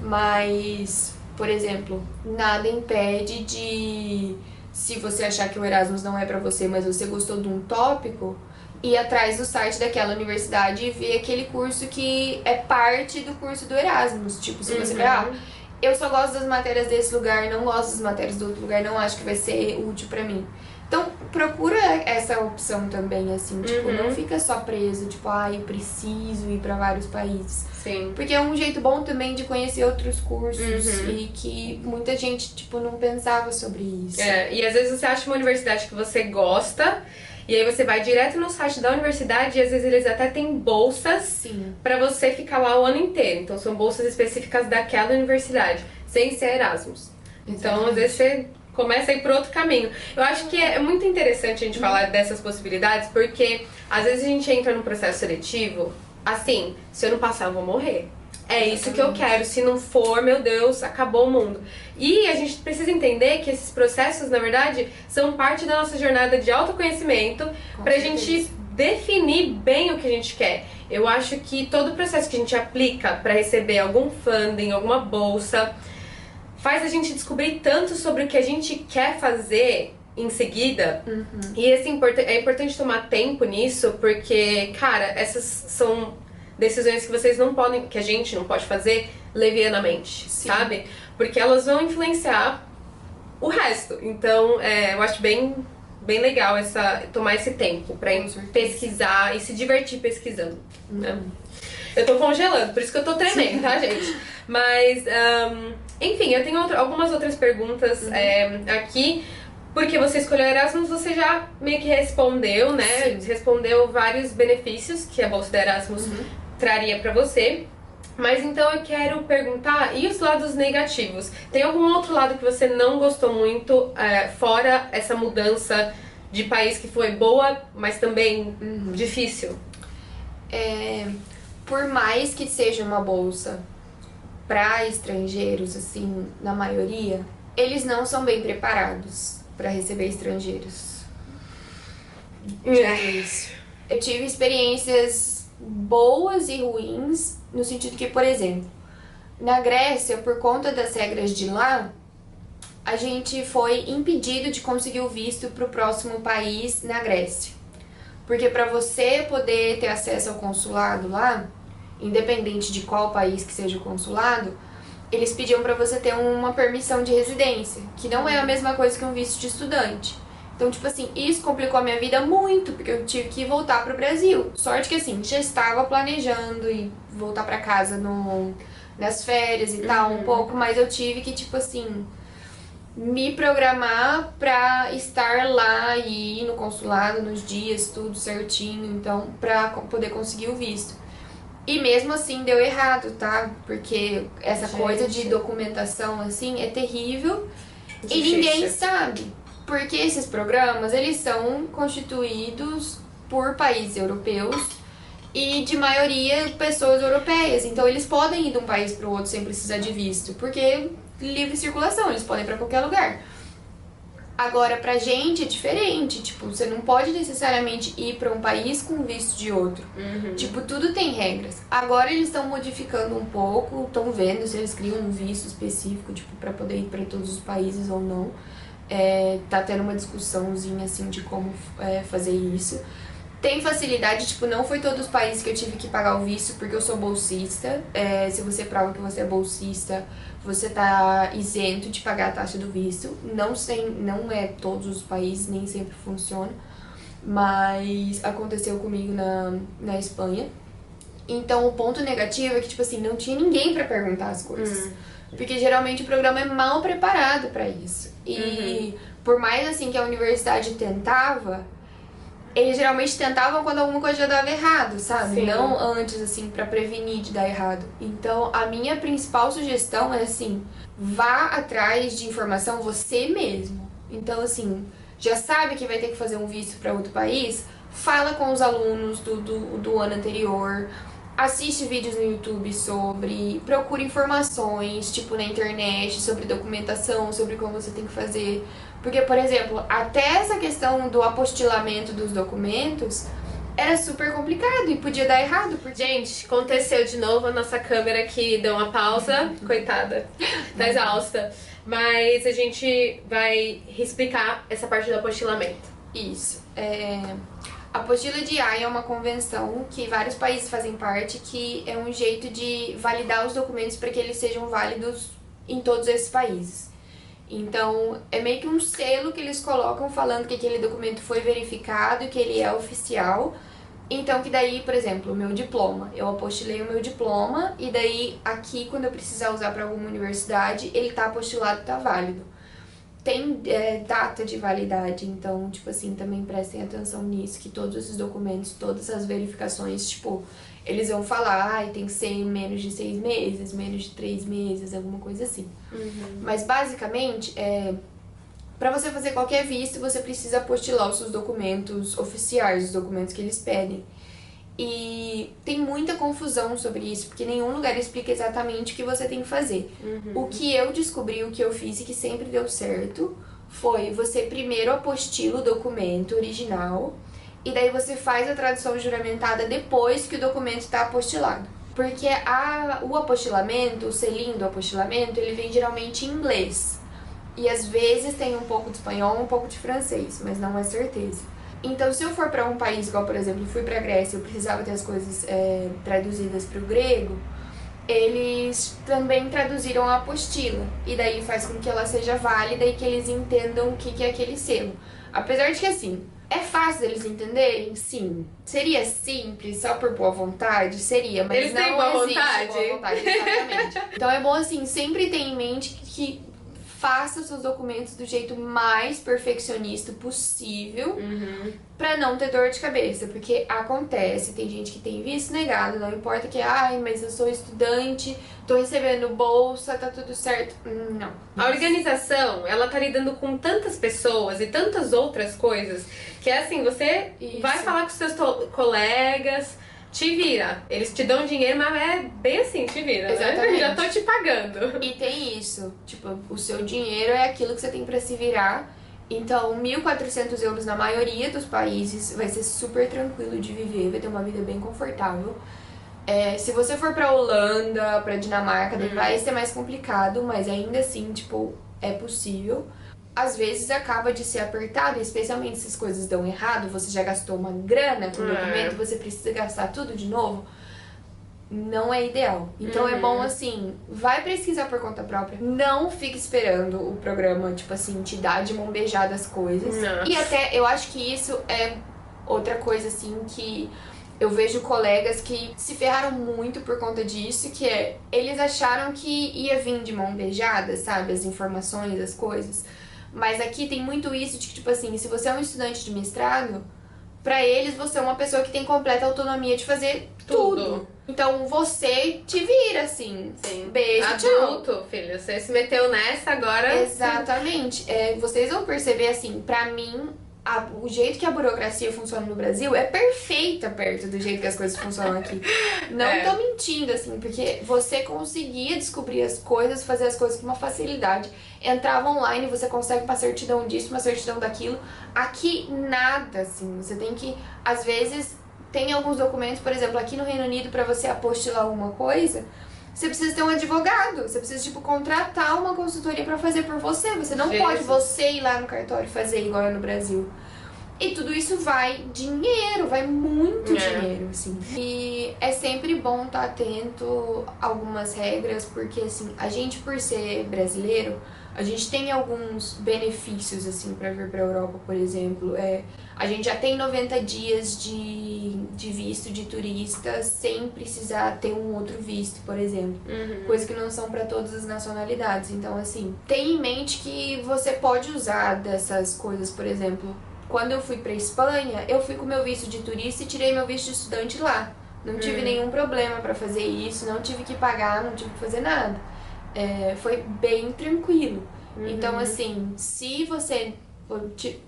Mas, por exemplo, nada impede de, se você achar que o Erasmus não é pra você, mas você gostou de um tópico, ir atrás do site daquela universidade e ver aquele curso que é parte do curso do Erasmus. Tipo, se você eu só gosto das matérias desse lugar, não gosto das matérias do outro lugar, não acho que vai ser útil pra mim. Então, procura essa opção também, assim, tipo, não fica só preso, tipo, eu preciso ir pra vários países. Sim. Porque é um jeito bom também de conhecer outros cursos e que muita gente, tipo, não pensava sobre isso. E às vezes você acha uma universidade que você gosta, e aí você vai direto no site da universidade e às vezes eles até têm bolsas pra você ficar lá o ano inteiro. Então, são bolsas específicas daquela universidade, sem ser Erasmus. Então, às vezes você começa a ir por outro caminho. Eu acho que é muito interessante a gente falar dessas possibilidades, porque às vezes a gente entra num processo seletivo, assim, se eu não passar eu vou morrer. É isso que eu quero, se não for, meu Deus, acabou o mundo. E a gente precisa entender que esses processos, na verdade, são parte da nossa jornada de autoconhecimento pra gente definir bem o que a gente quer. Eu acho que todo o processo que a gente aplica pra receber algum funding, alguma bolsa, faz a gente descobrir tanto sobre o que a gente quer fazer em seguida. E é importante tomar tempo nisso, porque, cara, essas são decisões que vocês não podem, que a gente não pode fazer levianamente, sabe? Porque elas vão influenciar o resto. Então, eu acho bem legal tomar esse tempo pra pesquisar e se divertir pesquisando, né? Eu tô congelando, por isso que eu tô tremendo, tá, gente? Mas, enfim, eu tenho algumas outras perguntas aqui. Porque você escolheu Erasmus, você já meio que respondeu, né? Respondeu vários benefícios que a bolsa da Erasmus traria pra você. Mas então eu quero perguntar, e os lados negativos? Tem algum outro lado que você não gostou muito, fora essa mudança de país que foi boa, mas também difícil? Por mais que seja uma bolsa para estrangeiros, assim, na maioria, eles não são bem preparados para receber estrangeiros. Eu tive experiências boas e ruins, no sentido que, por exemplo, na Grécia, por conta das regras de lá, a gente foi impedido de conseguir o visto para o próximo país na Grécia. Porque para você poder ter acesso ao consulado lá, independente de qual país que seja o consulado, eles pediam para você ter uma permissão de residência, que não é a mesma coisa que um visto de estudante. Então, tipo assim, isso complicou a minha vida muito, porque eu tive que voltar pro Brasil. Sorte que, assim, já estava planejando e voltar pra casa nas férias e tal, um pouco, mas eu tive que, tipo assim, me programar pra estar lá e ir no consulado nos dias, tudo certinho, então, pra poder conseguir o visto. E mesmo assim deu errado, tá? Porque essa coisa de documentação, assim, é terrível. E ninguém sabe. Porque esses programas, eles são constituídos por países europeus e, de maioria, pessoas europeias. Então, eles podem ir de um país para o outro sem precisar de visto. Porque livre circulação, eles podem ir para qualquer lugar. Agora, pra gente é diferente, tipo, você não pode necessariamente ir pra um país com visto de outro. Tipo, tudo tem regras. Agora eles estão modificando um pouco, estão vendo se eles criam um visto específico, tipo, pra poder ir pra todos os países ou não. Tá tendo uma discussãozinha, assim, de como fazer isso. Tem facilidade, tipo, não foi todos os países que eu tive que pagar o visto porque eu sou bolsista. Se você prova que você é bolsista, você tá isento de pagar a taxa do visto. Não é todos os países, nem sempre funciona. Mas aconteceu comigo na Espanha. Então, o ponto negativo é que, tipo assim, não tinha ninguém pra perguntar as coisas. Porque geralmente o programa é mal preparado pra isso. E por mais, assim, que a universidade tentava, eles geralmente tentavam quando alguma coisa já dava errado, sabe? Sim. Não antes, assim, pra prevenir de dar errado. Então, a minha principal sugestão é, assim, vá atrás de informação você mesmo. Então, assim, já sabe que vai ter que fazer um visto para outro país? Fala com os alunos do ano anterior, assiste vídeos no YouTube sobre, procura informações, tipo, na internet, sobre documentação, sobre como você tem que fazer. Porque, por exemplo, até essa questão do apostilamento dos documentos era super complicado e podia dar errado. Porque... Gente, aconteceu de novo, a nossa câmera aqui deu uma pausa, coitada, tá exausta. Mas a gente vai explicar essa parte do apostilamento. Isso. A apostila de Haia é uma convenção que vários países fazem parte, que é um jeito de validar os documentos para que eles sejam válidos em todos esses países. Então, é meio que um selo que eles colocam falando que aquele documento foi verificado e que ele é oficial. Então, que daí, por exemplo, o meu diploma. Eu apostilei o meu diploma e daí aqui, quando eu precisar usar para alguma universidade, ele tá apostilado, tá válido. Tem data de validade, então, tipo assim, também prestem atenção nisso, que todos esses documentos, todas as verificações, tipo, eles vão falar, tem que ser menos de 6 meses, menos de 3 meses, alguma coisa assim. Mas, basicamente, para você fazer qualquer visto, você precisa apostilar os seus documentos oficiais, os documentos que eles pedem. E tem muita confusão sobre isso, porque nenhum lugar explica exatamente o que você tem que fazer. O que eu descobri, o que eu fiz e que sempre deu certo, foi você primeiro apostila o documento original, e daí você faz a tradução juramentada depois que o documento está apostilado. Porque o apostilamento, o selinho do apostilamento, ele vem geralmente em inglês. E às vezes tem um pouco de espanhol, um pouco de francês, mas não é certeza. Então, se eu for para um país, igual por exemplo, fui para a Grécia, eu precisava ter as coisas traduzidas para o grego, eles também traduziram a apostila. E daí faz com que ela seja válida e que eles entendam o que é aquele selo. Apesar de que, assim, é fácil eles entenderem? Sim. Seria simples, só por boa vontade? Seria, mas eles não têm boa existe vontade. boa vontade. Exatamente. Então é bom, assim, sempre ter em mente que faça os seus documentos do jeito mais perfeccionista possível pra não ter dor de cabeça, porque acontece, tem gente que tem visto negado, não importa que, mas eu sou estudante, tô recebendo bolsa, tá tudo certo. Não. A organização, ela tá lidando com tantas pessoas e tantas outras coisas, que é assim, você vai falar com seus colegas, te vira. Eles te dão dinheiro, mas é bem assim, te vira, Exatamente. né? Já tô te pagando. E tem isso, tipo, o seu dinheiro é aquilo que você tem pra se virar. Então, 1.400 euros na maioria dos países vai ser super tranquilo de viver, vai ter uma vida bem confortável. Se você for pra Holanda, pra Dinamarca, daí vai ser mais complicado, mas ainda assim, tipo, é possível. Às vezes acaba de ser apertado, especialmente se as coisas dão errado, você já gastou uma grana com o documento, você precisa gastar tudo de novo, não é ideal. Então é bom, assim, vai pesquisar por conta própria, não fique esperando o programa, tipo assim, te dar de mão beijada as coisas. Nossa. E até, eu acho que isso é outra coisa, assim, que eu vejo colegas que se ferraram muito por conta disso, que eles acharam que ia vir de mão beijada, sabe, as informações, as coisas. Mas aqui tem muito isso de que, tipo assim, se você é um estudante de mestrado, pra eles você é uma pessoa que tem completa autonomia de fazer tudo. Então você te vira, assim. Sim. Beijo, tchau. Adulto, filho. Você se meteu nessa agora. Exatamente. Vocês vão perceber, assim, pra mim, o jeito que a burocracia funciona no Brasil é perfeita perto do jeito que as coisas funcionam aqui. Não tô mentindo, assim, porque você conseguia descobrir as coisas, fazer as coisas com uma facilidade. Entrava online, você consegue uma certidão disso, uma certidão daquilo. Aqui, nada, assim. Você tem que, às vezes, tem alguns documentos, por exemplo, aqui no Reino Unido, pra você apostilar alguma coisa, você precisa ter um advogado. Você precisa, tipo, contratar uma consultoria pra fazer por você. Você não pode você ir lá no cartório fazer igual é no Brasil. E tudo isso vai dinheiro, vai muito dinheiro, assim. E é sempre bom estar atento a algumas regras, porque, assim, a gente, por ser brasileiro, a gente tem alguns benefícios, assim, pra vir pra Europa, por exemplo. A gente já tem 90 dias de visto de turista sem precisar ter um outro visto, por exemplo. Coisa que não são pra todas as nacionalidades. Então, assim, tenha em mente que você pode usar dessas coisas, por exemplo. Quando eu fui pra Espanha, eu fui com meu visto de turista e tirei meu visto de estudante lá. Não tive nenhum problema pra fazer isso, não tive que pagar, não tive que fazer nada. Foi bem tranquilo. Então, assim, se você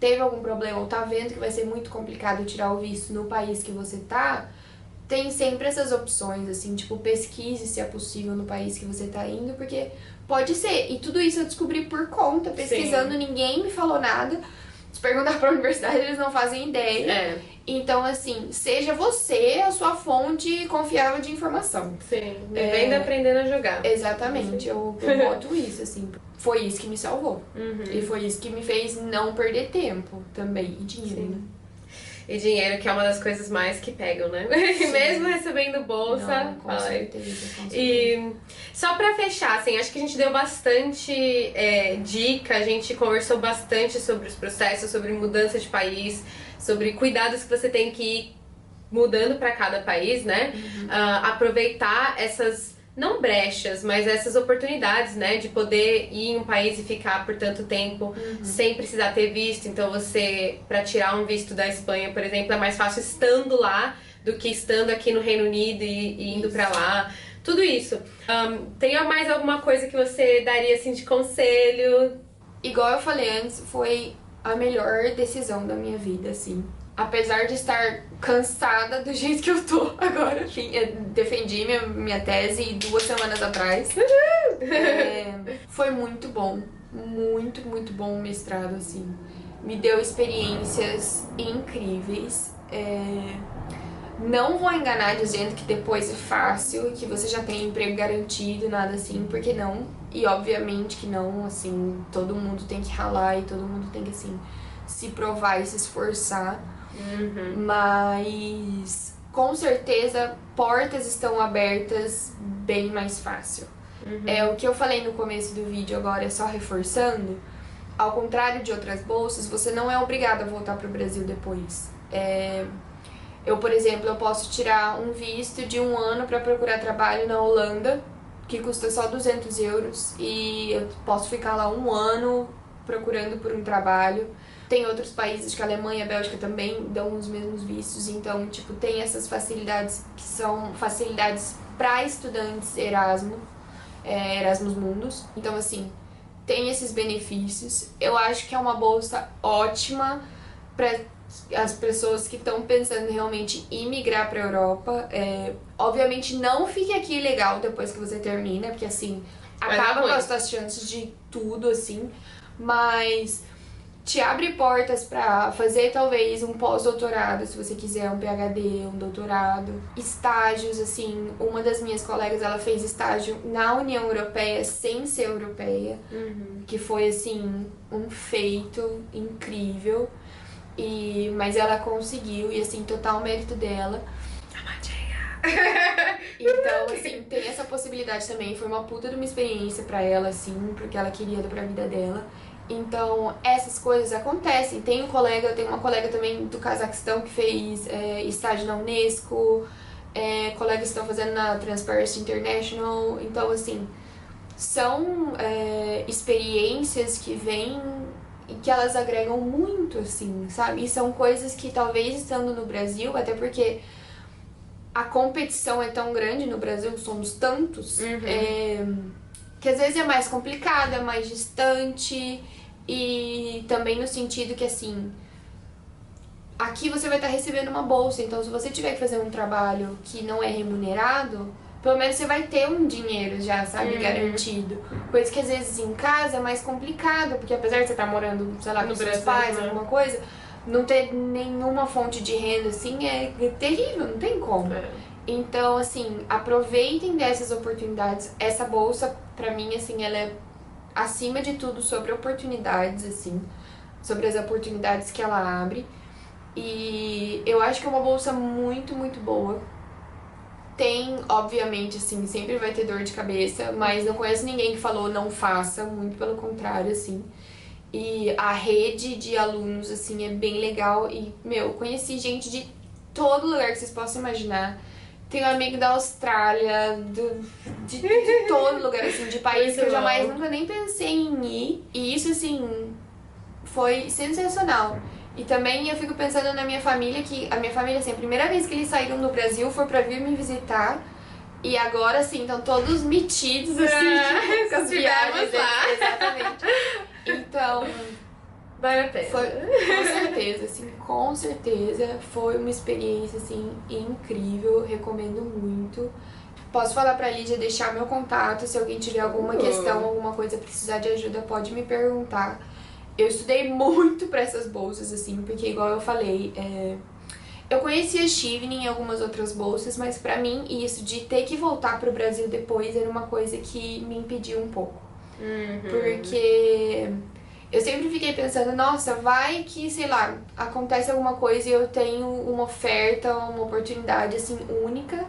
teve algum problema ou tá vendo que vai ser muito complicado tirar o visto no país que você tá, tem sempre essas opções, assim, tipo, pesquise se é possível no país que você tá indo, porque pode ser. E tudo isso eu descobri por conta, pesquisando, ninguém me falou nada. Se perguntar pra universidade, eles não fazem ideia. Então, assim, seja você a sua fonte confiável de informação. Sim, vivendo aprendendo a jogar. Exatamente, eu boto isso, assim. Foi isso que me salvou. E foi isso que me fez não perder tempo também. E dinheiro, né? E dinheiro, que é uma das coisas mais que pegam, né? Mesmo recebendo bolsa. Não, com certeza. E só pra fechar, assim, acho que a gente deu bastante dica, a gente conversou bastante sobre os processos, sobre mudança de país, sobre cuidados que você tem que ir mudando pra cada país, né? Aproveitar essas, não brechas, mas essas oportunidades, né? De poder ir em um país e ficar por tanto tempo sem precisar ter visto. Então você, pra tirar um visto da Espanha, por exemplo, é mais fácil estando lá do que estando aqui no Reino Unido e indo pra lá. Tudo isso. Tem mais alguma coisa que você daria, assim, de conselho? Igual eu falei antes, foi a melhor decisão da minha vida, assim. Apesar de estar cansada do jeito que eu tô agora, enfim, eu defendi minha tese 2 semanas atrás. Foi muito bom. Muito, muito bom o mestrado, assim. Me deu experiências incríveis. Não vou enganar dizendo que depois é fácil, que você já tem emprego garantido, nada assim, porque não. E obviamente que não, assim, todo mundo tem que ralar e todo mundo tem que, assim, se provar e se esforçar. Mas com certeza portas estão abertas bem mais fácil. O que eu falei no começo do vídeo agora, só reforçando, ao contrário de outras bolsas, você não é obrigado a voltar para o Brasil depois. Eu, por exemplo, eu posso tirar um visto de 1 ano para procurar trabalho na Holanda, que custa só 200 euros, e eu posso ficar lá 1 ano procurando por um trabalho. Tem outros países, que a Alemanha e a Bélgica também dão os mesmos vistos, então, tipo, tem essas facilidades que são facilidades para estudantes Erasmus Mundus. Então, assim, tem esses benefícios. Eu acho que é uma bolsa ótima para as pessoas que estão pensando realmente em migrar para a Europa. Obviamente, não fique aqui ilegal depois que você termina, porque, assim, acaba com as suas chances de tudo, assim, mas te abre portas pra fazer talvez um pós-doutorado, se você quiser um PhD, um doutorado. Estágios, assim, uma das minhas colegas, ela fez estágio na União Europeia sem ser europeia, que foi, assim, um feito incrível. Mas ela conseguiu, e, assim, total mérito dela. Então, assim, tem essa possibilidade também. Foi uma puta de uma experiência pra ela, assim, porque ela queria pra vida dela. Então, essas coisas acontecem. Eu tenho uma colega também do Cazaquistão que fez estágio na Unesco, colegas que estão fazendo na Transparency International. Então, assim, são experiências que vêm e que elas agregam muito, assim, sabe? E são coisas que talvez estando no Brasil, até porque a competição é tão grande no Brasil, somos tantos, que às vezes é mais complicado, é mais distante, e também no sentido que, assim, aqui você vai estar recebendo uma bolsa, então se você tiver que fazer um trabalho que não é remunerado, pelo menos você vai ter um dinheiro já, sabe, garantido. Coisa que às vezes em casa é mais complicado, porque apesar de você estar morando, sei lá, com seus pais, alguma coisa, não ter nenhuma fonte de renda, assim, é terrível, não tem como. Então, assim, aproveitem dessas oportunidades. Essa bolsa, pra mim, assim, ela é acima de tudo sobre oportunidades, assim, sobre as oportunidades que ela abre. E eu acho que é uma bolsa muito, muito boa. Tem, obviamente, assim, sempre vai ter dor de cabeça, mas não conheço ninguém que falou não faça, muito pelo contrário, assim. E a rede de alunos, assim, é bem legal. E, conheci gente de todo lugar que vocês possam imaginar. Tenho um amigo da Austrália, de todo lugar, assim, de país que eu jamais, nunca nem pensei em ir. E isso, assim, foi sensacional. E também eu fico pensando na minha família, que a minha família, assim, a primeira vez que eles saíram do Brasil foi pra vir me visitar. E agora sim, estão todos metidos assim, com as viagens. lá. Exatamente. Então, Vale a pena. foi com certeza, assim, com certeza. Foi uma experiência, assim, incrível. Recomendo muito. Posso falar pra Lídia deixar meu contato. Se alguém tiver alguma questão, alguma coisa, precisar de ajuda, pode me perguntar. Eu estudei muito pra essas bolsas, assim, porque igual eu falei, eu conhecia a Chevening e algumas outras bolsas, mas pra mim isso de ter que voltar pro Brasil depois era uma coisa que me impediu um pouco. Porque eu sempre fiquei pensando, nossa, vai que, sei lá, acontece alguma coisa e eu tenho uma oferta, uma oportunidade, assim, única,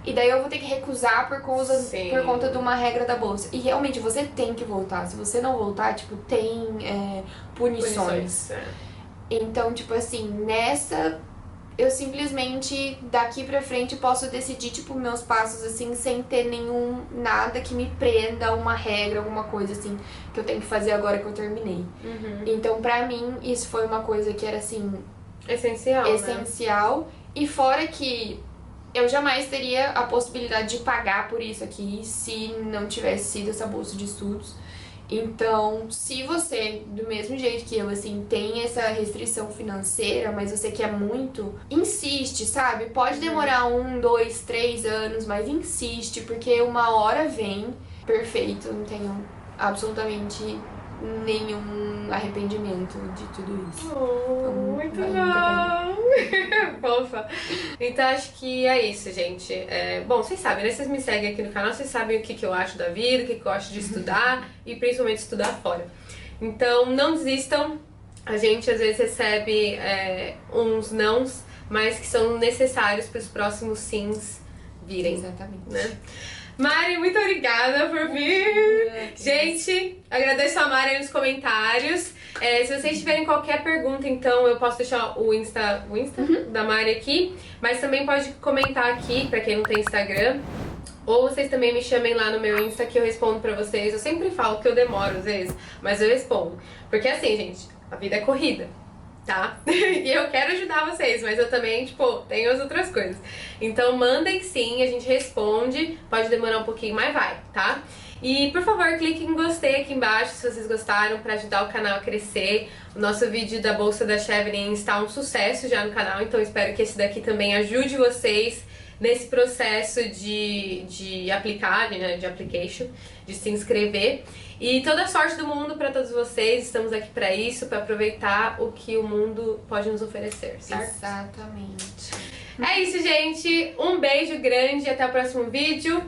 e daí eu vou ter que recusar por conta de uma regra da bolsa. E realmente, você tem que voltar. Se você não voltar, tipo, tem punições. Então, tipo assim, nessa, eu simplesmente, daqui pra frente, posso decidir, tipo, meus passos, assim, sem ter nada que me prenda, uma regra, alguma coisa, assim, que eu tenho que fazer agora que eu terminei. Então, pra mim, isso foi uma coisa que era, assim, essencial. E fora que eu jamais teria a possibilidade de pagar por isso aqui se não tivesse sido essa bolsa de estudos. Então, se você, do mesmo jeito que eu, assim, tem essa restrição financeira, mas você quer muito, insiste, sabe? Pode demorar 1, 2, 3 anos, mas insiste, porque uma hora vem perfeito, não tenho absolutamente nenhum arrependimento de tudo isso. Então, Muito vale muito a bom! Fofa. Então acho que é isso, gente. Bom, vocês sabem, né? Vocês me seguem aqui no canal, vocês sabem o que eu acho da vida, o que eu gosto de estudar e principalmente estudar fora. Então não desistam. A gente às vezes recebe uns nãos, mas que são necessários para os próximos sims virem. Exatamente. Né? Mari, muito obrigada por vir. Gente, agradeço a Mari aí nos comentários. Se vocês tiverem qualquer pergunta, então eu posso deixar o Insta da Mari aqui, mas também pode comentar aqui, pra quem não tem Instagram. Ou vocês também me chamem lá no meu Insta que eu respondo pra vocês. Eu sempre falo que eu demoro às vezes, mas eu respondo. Porque assim, gente, a vida é corrida. Tá? E eu quero ajudar vocês, mas eu também, tipo, tenho as outras coisas. Então mandem sim, a gente responde. Pode demorar um pouquinho, mas vai, tá? E por favor, clique em gostei aqui embaixo se vocês gostaram, pra ajudar o canal a crescer. O nosso vídeo da bolsa da Chevening está um sucesso já no canal, então espero que esse daqui também ajude vocês nesse processo de aplicar, né, de application, de se inscrever. E toda a sorte do mundo pra todos vocês, estamos aqui pra isso, pra aproveitar o que o mundo pode nos oferecer, certo? Exatamente. É isso, gente. Um beijo grande e até o próximo vídeo.